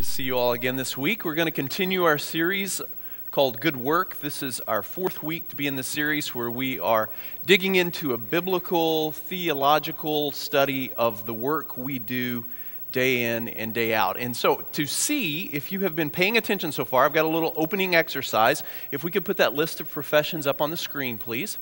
See you all again this week. We're going to continue our series called Good Work. This is our fourth week to be in the series where we are digging into a biblical, theological study of the work we do day in and day out. And so to see if you have been paying attention so far, I've got a little opening exercise. If we could put that list of professions up on the screen, please.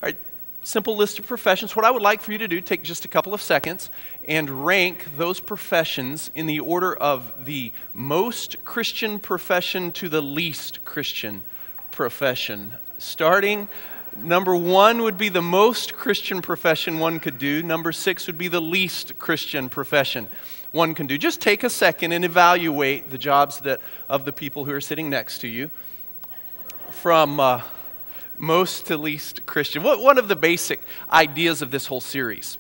All right. Simple list of professions. What I would like for you to do, take just a couple of seconds and rank those professions in the order of the most Christian profession to the least Christian profession. Starting, number 1 would be the most Christian profession one could do. Number 6 would be the least Christian profession one can do. Just take a second and evaluate the jobs of the people who are sitting next to you from most to least Christian. One of the basic ideas of this whole series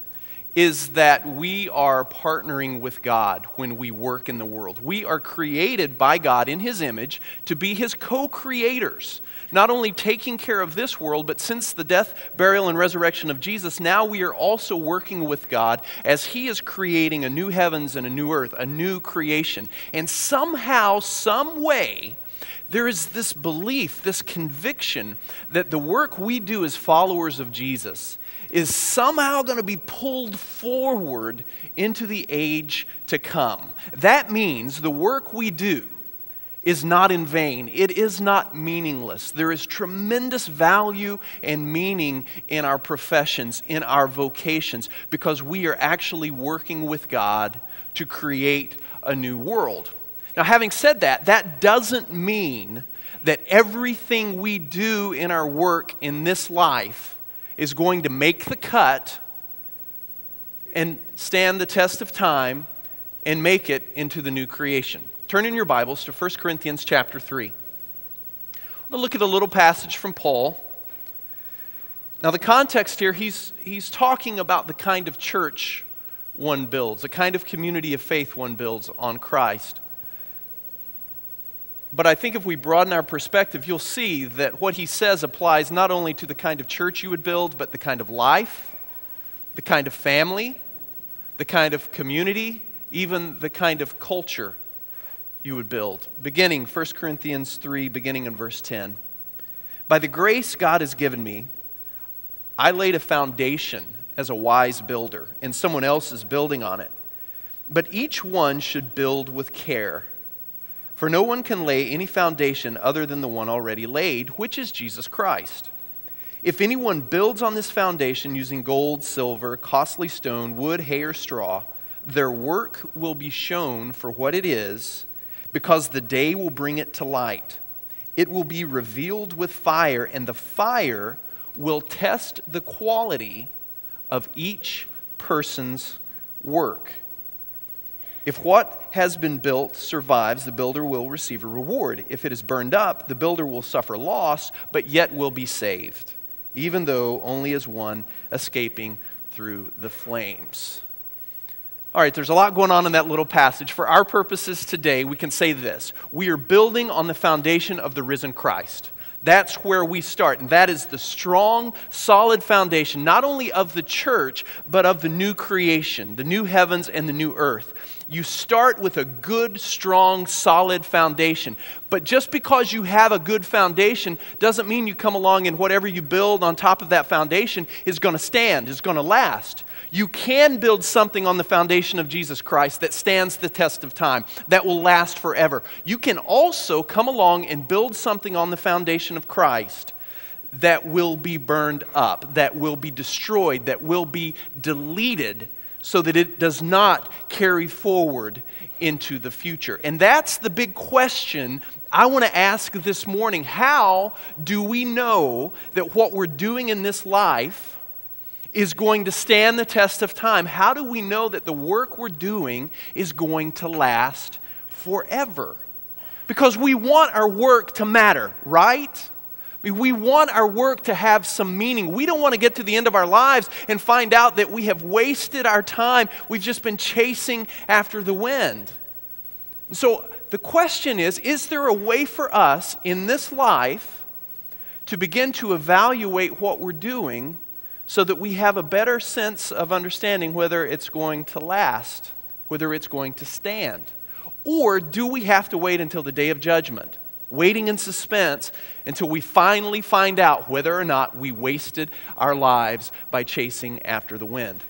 is that we are partnering with God when we work in the world. We are created by God in His image to be His co-creators, not only taking care of this world, but since the death, burial, and resurrection of Jesus, now we are also working with God as He is creating a new heavens and a new earth, a new creation. And somehow, some way, there is this belief, this conviction that the work we do as followers of Jesus is somehow going to be pulled forward into the age to come. That means the work we do is not in vain. It is not meaningless. There is tremendous value and meaning in our professions, in our vocations, because we are actually working with God to create a new world. Now, having said that, that doesn't mean that everything we do in our work in this life is going to make the cut and stand the test of time and make it into the new creation. Turn in your Bibles to 1 Corinthians chapter 3. We'll look at a little passage from Paul. Now, the context here, he's talking about the kind of church one builds, the kind of community of faith one builds on Christ. But I think if we broaden our perspective, you'll see that what he says applies not only to the kind of church you would build, but the kind of life, the kind of family, the kind of community, even the kind of culture you would build. Beginning 1 Corinthians 3, beginning in verse 10. By the grace God has given me, I laid a foundation as a wise builder, and someone else is building on it. But each one should build with care. For no one can lay any foundation other than the one already laid, which is Jesus Christ. If anyone builds on this foundation using gold, silver, costly stone, wood, hay, or straw, their work will be shown for what it is, because the day will bring it to light. It will be revealed with fire, and the fire will test the quality of each person's work. If what has been built survives, the builder will receive a reward. If it is burned up, the builder will suffer loss, but yet will be saved, even though only as one escaping through the flames. All right, there's a lot going on in that little passage. For our purposes today, we can say this. We are building on the foundation of the risen Christ. That's where we start, and that is the strong, solid foundation, not only of the church, but of the new creation, the new heavens and the new earth. You start with a good, strong, solid foundation. But just because you have a good foundation doesn't mean you come along and whatever you build on top of that foundation is going to stand, is going to last. You can build something on the foundation of Jesus Christ that stands the test of time, that will last forever. You can also come along and build something on the foundation of Christ that will be burned up, that will be destroyed, that will be deleted, so that it does not carry forward into the future. And that's the big question I want to ask this morning. How do we know that what we're doing in this life is going to stand the test of time? How do we know that the work we're doing is going to last forever? Because we want our work to matter, right? We want our work to have some meaning. We don't want to get to the end of our lives and find out that we have wasted our time. We've just been chasing after the wind. So the question is there a way for us in this life to begin to evaluate what we're doing so that we have a better sense of understanding whether it's going to last, whether it's going to stand? Or do we have to wait until the day of judgment, waiting in suspense until we finally find out whether or not we wasted our lives by chasing after the wind?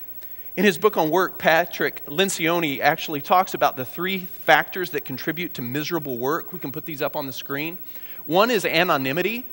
In his book on work, Patrick Lencioni actually talks about the 3 factors that contribute to miserable work. We can put these up on the screen. One is anonymity.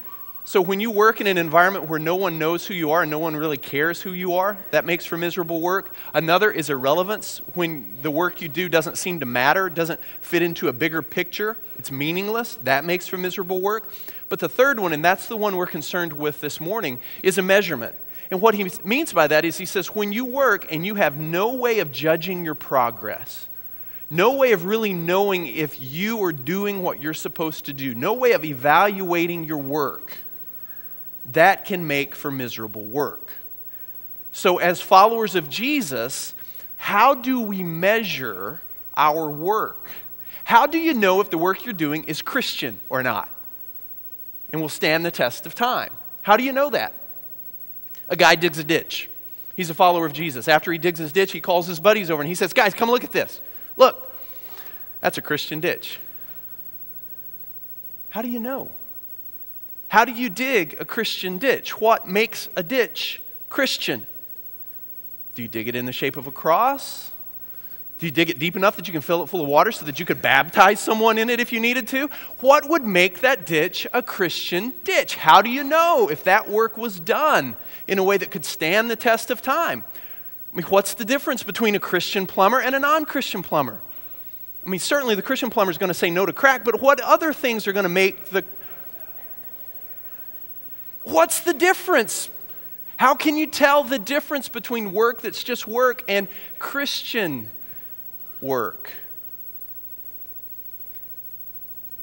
So when you work in an environment where no one knows who you are and no one really cares who you are, that makes for miserable work. Another is irrelevance. When the work you do doesn't seem to matter, doesn't fit into a bigger picture, it's meaningless. That makes for miserable work. But the third one, and that's the one we're concerned with this morning, is a measurement. And what he means by that is he says when you work and you have no way of judging your progress, no way of really knowing if you are doing what you're supposed to do, no way of evaluating your work, that can make for miserable work. So as followers of Jesus, how do we measure our work? How do you know if the work you're doing is Christian or not? And will stand the test of time. How do you know that? A guy digs a ditch. He's a follower of Jesus. After he digs his ditch, he calls his buddies over and he says, guys, come look at this. Look, that's a Christian ditch. How do you know? How do you dig a Christian ditch? What makes a ditch Christian? Do you dig it in the shape of a cross? Do you dig it deep enough that you can fill it full of water so that you could baptize someone in it if you needed to? What would make that ditch a Christian ditch? How do you know if that work was done in a way that could stand the test of time? I mean, what's the difference between a Christian plumber and a non-Christian plumber? I mean, certainly the Christian plumber is going to say no to crack, but what other things are going to make the... What's the difference? How can you tell the difference between work that's just work and Christian work?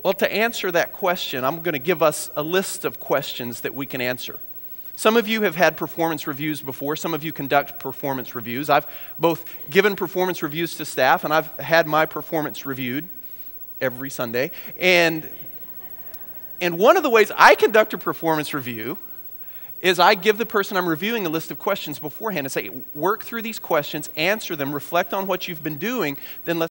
Well, to answer that question, I'm going to give us a list of questions that we can answer. Some of you have had performance reviews before. Some of you conduct performance reviews. I've both given performance reviews to staff, and I've had my performance reviewed every Sunday. And one of the ways I conduct a performance review is I give the person I'm reviewing a list of questions beforehand and say, work through these questions, answer them, reflect on what you've been doing, then let's